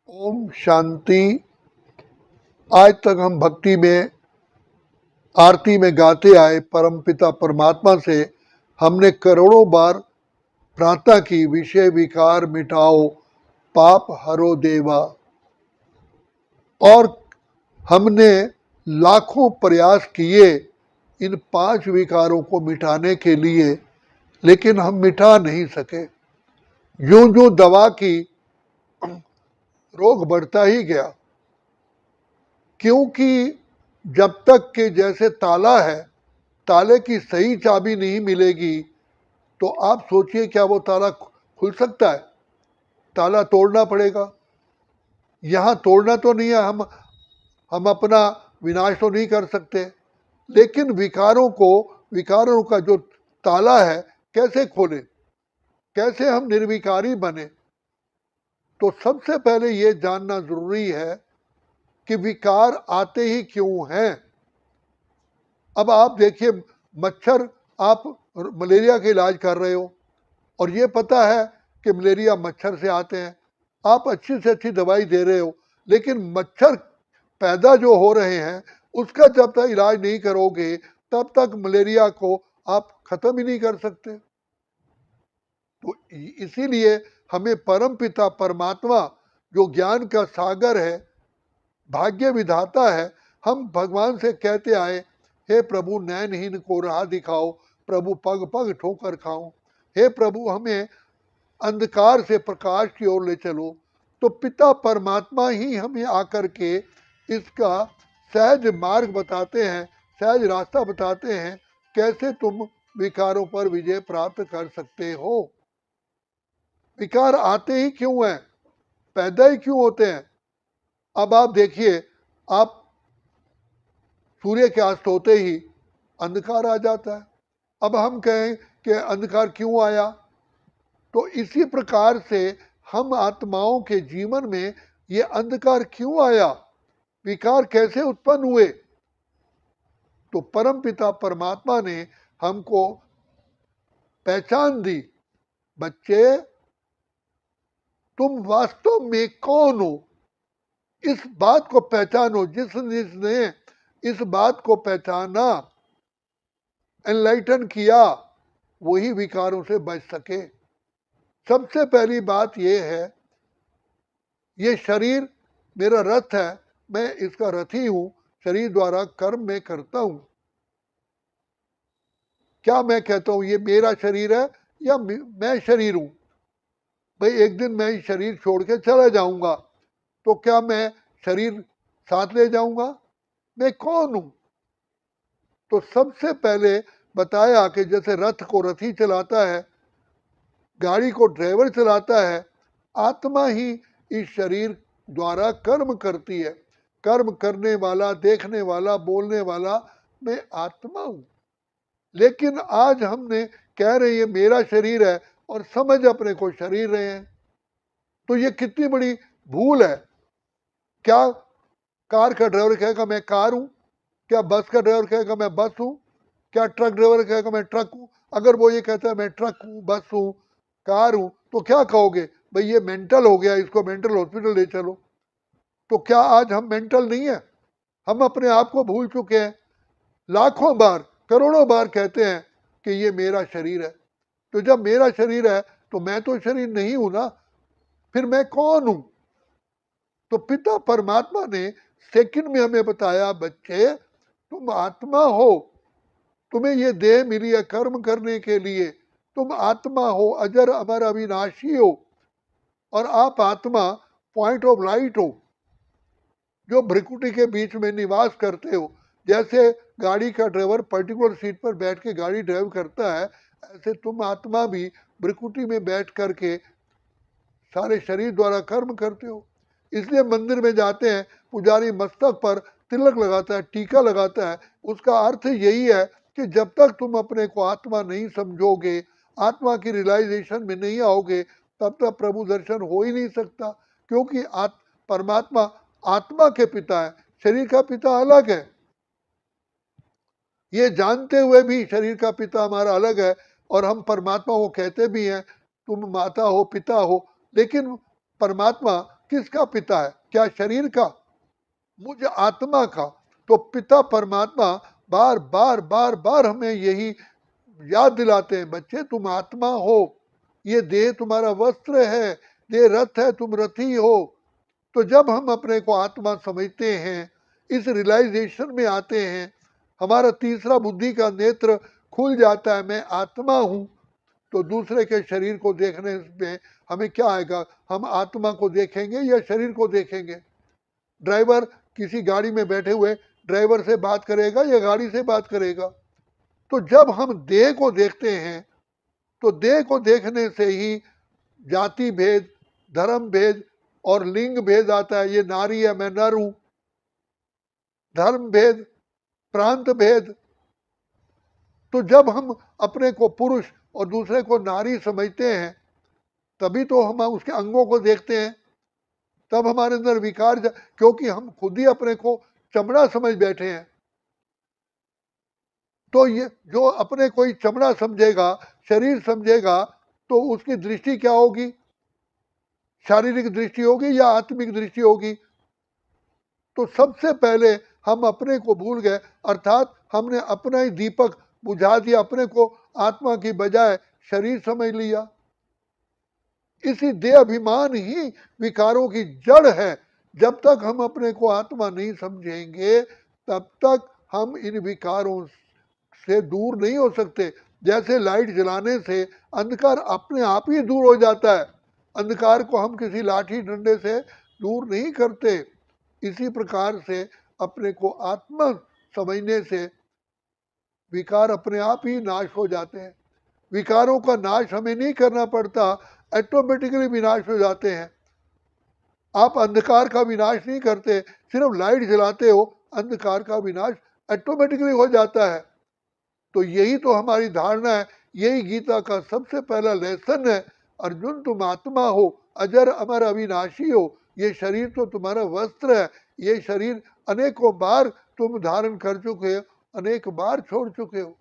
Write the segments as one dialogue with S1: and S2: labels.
S1: ओम शांति। आज तक हम भक्ति में आरती में गाते आए परमपिता परमात्मा से हमने करोड़ों बार प्रार्थना की, विषय विकार मिटाओ, पाप हरो देवा। और हमने लाखों प्रयास किए इन 5 विकारों को मिटाने के लिए, लेकिन हम मिटा नहीं सके। यूं जो दवा की रोग बढ़ता ही गया, क्योंकि जब तक के जैसे ताला है, ताले की सही चाबी नहीं मिलेगी तो आप सोचिए क्या वो ताला खुल सकता है? ताला तोड़ना पड़ेगा। यहाँ तोड़ना तो नहीं है, हम अपना विनाश तो नहीं कर सकते, लेकिन विकारों का जो ताला है कैसे खोले, कैसे हम निर्विकारी बने? तो सबसे पहले ये जानना जरूरी है कि विकार आते ही क्यों हैं। अब आप देखिए, मच्छर, आप मलेरिया का इलाज कर रहे हो और ये पता है कि मलेरिया मच्छर से आते हैं, आप अच्छी से अच्छी दवाई दे रहे हो, लेकिन मच्छर पैदा जो हो रहे हैं उसका जब तक इलाज नहीं करोगे तब तक मलेरिया को आप खत्म ही नहीं कर सकते। तो इसीलिए हमें परम पिता परमात्मा जो ज्ञान का सागर है, भाग्य विधाता है, हम भगवान से कहते आए, हे प्रभु नैनहीन को राह दिखाओ, प्रभु पग पग ठोकर खाओ, हे प्रभु हमें अंधकार से प्रकाश की ओर ले चलो। तो पिता परमात्मा ही हमें आकर के इसका सहज मार्ग बताते हैं, सहज रास्ता बताते हैं, कैसे तुम विकारों पर विजय प्राप्त कर सकते हो। विकार आते ही क्यों हैं, पैदा ही क्यों होते हैं? अब आप देखिए, आप सूर्य के अस्त होते ही अंधकार आ जाता है। अब हम कहें कि अंधकार क्यों आया, तो इसी प्रकार से हम आत्माओं के जीवन में ये अंधकार क्यों आया, विकार कैसे उत्पन्न हुए? तो परम पिता परमात्मा ने हमको पहचान दी, बच्चे तुम वास्तव में कौन हो, इस बात को पहचानो। जिसने इस बात को पहचाना, एनलाइटन किया, वही विकारों से बच सके। सबसे पहली बात यह है, ये शरीर मेरा रथ है, मैं इसका रथी हूं, शरीर द्वारा कर्म में करता हूं। क्या मैं कहता हूं ये मेरा शरीर है या मैं शरीर हूं? भाई एक दिन मैं शरीर छोड़ के चला जाऊंगा, तो क्या मैं शरीर साथ ले जाऊंगा? मैं कौन हूं? तो सबसे पहले बताया कि जैसे रथ को रथी चलाता है, गाड़ी को ड्राइवर चलाता है, आत्मा ही इस शरीर द्वारा कर्म करती है। कर्म करने वाला, देखने वाला, बोलने वाला मैं आत्मा हूं। लेकिन आज हमने कह रहे ये मेरा शरीर है और समझ अपने को शरीर रहे हैं। तो ये कितनी बड़ी भूल है। क्या कार का ड्राइवर कहेगा मैं कार हूं? क्या बस का ड्राइवर कहेगा मैं बस हूं? क्या ट्रक ड्राइवर कहेगा मैं ट्रक हूं? अगर वो ये कहता है मैं ट्रक हूं, बस हूं, कार हूं, तो क्या कहोगे? भाई ये मेंटल हो गया, इसको मेंटल हॉस्पिटल ले चलो। तो क्या आज हम मेंटल नहीं है? हम अपने आप को भूल चुके हैं। लाखों बार, करोड़ों बार कहते हैं कि ये मेरा शरीर है। तो जब मेरा शरीर है तो मैं तो शरीर नहीं हूं ना, फिर मैं कौन हूं? तो पिता परमात्मा ने सेकंड में हमें बताया, बच्चे तुम आत्मा हो, तुम्हें ये देह मिली है कर्म करने के लिए, तुम आत्मा हो, अजर अमर अविनाशी हो, और आप आत्मा पॉइंट ऑफ लाइट हो, जो भ्रिकुटी के बीच में निवास करते हो। जैसे गाड़ी का ड्राइवर पर्टिकुलर सीट पर बैठ के गाड़ी ड्राइव करता है, ऐसे तुम आत्मा भी भ्रिकुटी में बैठ करके सारे शरीर द्वारा कर्म करते हो। इसलिए मंदिर में जाते हैं, पुजारी मस्तक पर तिलक लगाता है, टीका लगाता है। उसका अर्थ यही है कि जब तक तुम अपने को आत्मा नहीं समझोगे, आत्मा की रियलाइजेशन में नहीं आओगे, तब तक प्रभु दर्शन हो ही नहीं सकता। क्योंकि परमात्मा आत्मा के पिता है, शरीर का पिता अलग है। ये जानते हुए भी शरीर का पिता हमारा अलग है, और हम परमात्मा को कहते भी हैं तुम माता हो, पिता हो, लेकिन परमात्मा किसका पिता है? क्या शरीर का? मुझ आत्मा का। तो पिता परमात्मा बार बार बार बार हमें यही याद दिलाते हैं, बच्चे तुम आत्मा हो, ये देह तुम्हारा वस्त्र है, देह रथ है, तुम रथी हो। तो जब हम अपने को आत्मा समझते हैं, इस रियलाइजेशन में आते हैं, हमारा तीसरा बुद्धि का नेत्र खुल जाता है, मैं आत्मा हूँ, तो दूसरे के शरीर को देखने में हमें क्या आएगा? हम आत्मा को देखेंगे या शरीर को देखेंगे? ड्राइवर किसी गाड़ी में बैठे हुए ड्राइवर से बात करेगा या गाड़ी से बात करेगा? तो जब हम देह को देखते हैं, तो देह को देखने से ही जाति भेद, धर्म भेद और लिंग भेद आता है। ये नारी है, मैं नर हूं। धर्म भेद, प्रांत भेद। तो जब हम अपने को पुरुष और दूसरे को नारी समझते हैं, तभी तो हम उसके अंगों को देखते हैं, तब हमारे अंदर विकार क्योंकि हम खुद ही अपने को चमड़ा समझ बैठे हैं। तो ये जो अपने कोई चमड़ा समझेगा, शरीर समझेगा, तो उसकी दृष्टि क्या होगी? शारीरिक दृष्टि होगी या आत्मिक दृष्टि होगी? तो सबसे पहले हम अपने को भूल गए, अर्थात हमने अपना ही दीपक बुझा दिया, अपने को आत्मा की बजाय शरीर समझ लिया। इसी देह अभिमान ही विकारों की जड़ है। जब तक हम अपने को आत्मा नहीं समझेंगे, तब तक हम इन विकारों से दूर नहीं हो सकते। जैसे लाइट जलाने से अंधकार अपने आप ही दूर हो जाता है, अंधकार को हम किसी लाठी डंडे से दूर नहीं करते। इसी प्रकार से अपने को आत्मा समझने से विकार अपने आप ही नाश हो जाते हैं। विकारों का नाश हमें नहीं करना पड़ता, ऑटोमेटिकली विनाश हो जाते हैं। आप अंधकार का विनाश नहीं करते, सिर्फ लाइट जलाते हो, अंधकार का विनाश ऑटोमेटिकली हो जाता है। तो यही तो हमारी धारणा है, यही गीता का सबसे पहला लेसन है। अर्जुन तुम आत्मा हो, अजर अमर अविनाशी हो। ये शरीर तो तुम्हारा वस्त्र है, ये शरीर अनेकों बार तुम धारण कर चुके हो, अनेक बार छोड़ चुके हो।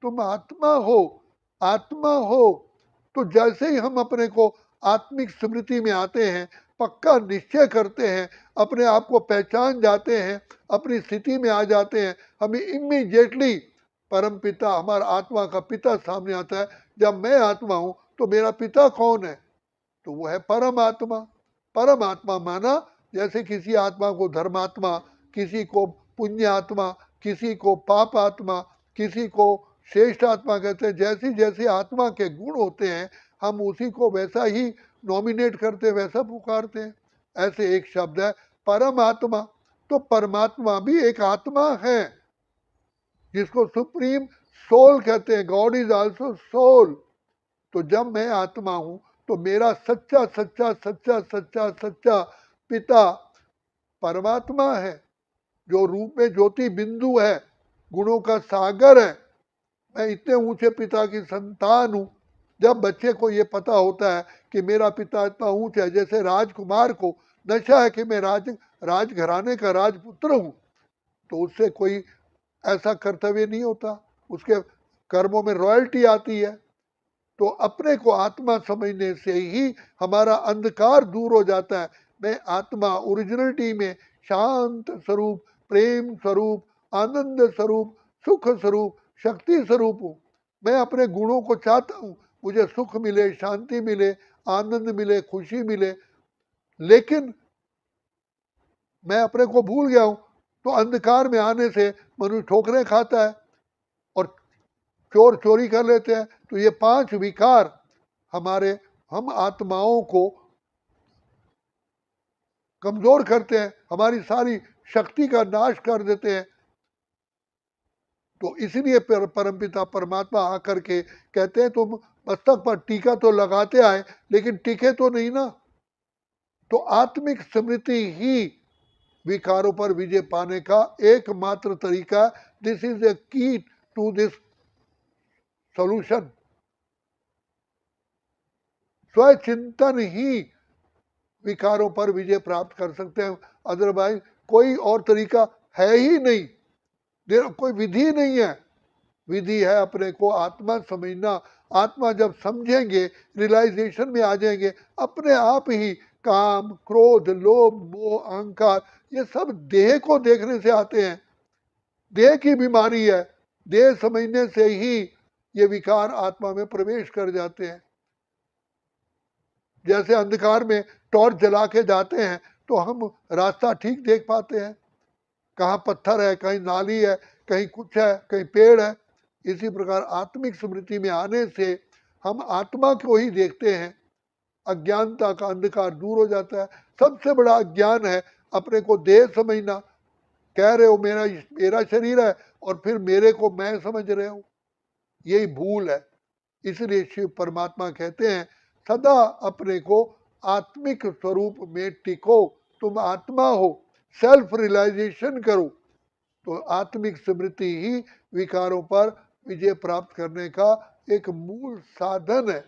S1: तुम आत्मा हो, आत्मा हो। तो जैसे ही हम अपने को आत्मिक स्मृति में आते हैं, पक्का निश्चय करते हैं, अपने आप को पहचान जाते हैं, अपनी स्थिति में आ जाते हैं, हमें इमीडिएटली परम पिता, हमारा आत्मा का पिता सामने आता है। जब मैं आत्मा हूं तो मेरा पिता कौन है? तो वो है परम आत्मा। परम आत्मा माना जैसे किसी आत्मा को धर्मात्मा, किसी को पुण्य आत्मा, किसी को पाप आत्मा, किसी को श्रेष्ठ आत्मा कहते हैं। जैसी जैसी आत्मा के गुण होते हैं, हम उसी को वैसा ही नॉमिनेट करते, वैसा पुकारते हैं। ऐसे एक शब्द है परम आत्मा। तो परमात्मा भी एक आत्मा है, जिसको सुप्रीम सोल कहते हैं। God is also soul. तो जब मैं आत्मा हूं, तो मेरा सच्चा सच्चा सच्चा सच्चा सच्चा पिता परमात्मा है, जो रूप में ज्योति बिंदु है, गुणों का सागर है। मैं इतने ऊंचे पिता की संतान हूं। जब बच्चे को ये पता होता है कि मेरा पिता इतना ऊंचा है, जैसे राजकुमार को नशा है कि मैं राजघराने का राजपुत्र हूं, तो उससे कोई ऐसा कर्तव्य नहीं होता, उसके कर्मों में रॉयल्टी आती है। तो अपने को आत्मा समझने से ही हमारा अंधकार दूर हो जाता है। मैं आत्मा ओरिजिनलिटी में शांत स्वरूप, प्रेम स्वरूप, आनंद स्वरूप, सुख स्वरूप, शक्ति स्वरूप हूँ। मैं अपने गुणों को चाहता हूँ, मुझे सुख मिले, शांति मिले, आनंद मिले, खुशी मिले, लेकिन मैं अपने को भूल गया हूँ। तो अंधकार में आने से मनुष्य ठोकरें खाता है और चोर चोरी कर लेते हैं। तो ये 5 विकार हम आत्माओं को कमजोर करते हैं, हमारी सारी शक्ति का नाश कर देते हैं। तो इसलिए परमपिता परमात्मा आकर के कहते हैं तुम मस्तक पर टीका तो लगाते आए, लेकिन टिके तो नहीं ना। तो आत्मिक स्मृति ही विकारों पर विजय पाने का एकमात्र तरीका। दिस इज ए की टू दिस सॉल्यूशन। स्वचिंतन ही विकारों पर विजय प्राप्त कर सकते हैं, अदरवाइज कोई और तरीका है ही नहीं। कोई विधि नहीं है। विधि है अपने को आत्मा समझना। आत्मा जब समझेंगे, रियलाइजेशन में आ जाएंगे, अपने आप ही काम, क्रोध, लोभ, मोह, अहंकार, ये सब देह को देखने से आते हैं। देह की बीमारी है। देह समझने से ही ये विकार आत्मा में प्रवेश कर जाते हैं। जैसे अंधकार में टॉर्च जला के जाते हैं तो हम रास्ता ठीक देख पाते हैं, कहाँ पत्थर है, कहीं नाली है, कहीं कुछ है, कहीं पेड़ है। इसी प्रकार आत्मिक स्मृति में आने से हम आत्मा को ही देखते हैं, अज्ञानता का अंधकार दूर हो जाता है। सबसे बड़ा अज्ञान है अपने को देह समझना। कह रहे हो मेरा मेरा शरीर है और फिर मेरे को मैं समझ रहे हो, यही भूल है। इसलिए शिव परमात्मा कहते हैं सदा अपने को आत्मिक स्वरूप में टिको, तुम आत्मा हो, सेल्फ रियलाइजेशन करो। तो आत्मिक स्मृति ही विकारों पर विजय प्राप्त करने का एक मूल साधन है।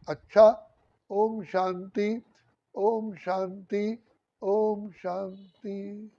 S1: अच्छा, ओम शांति, ओम शांति, ओम शांति।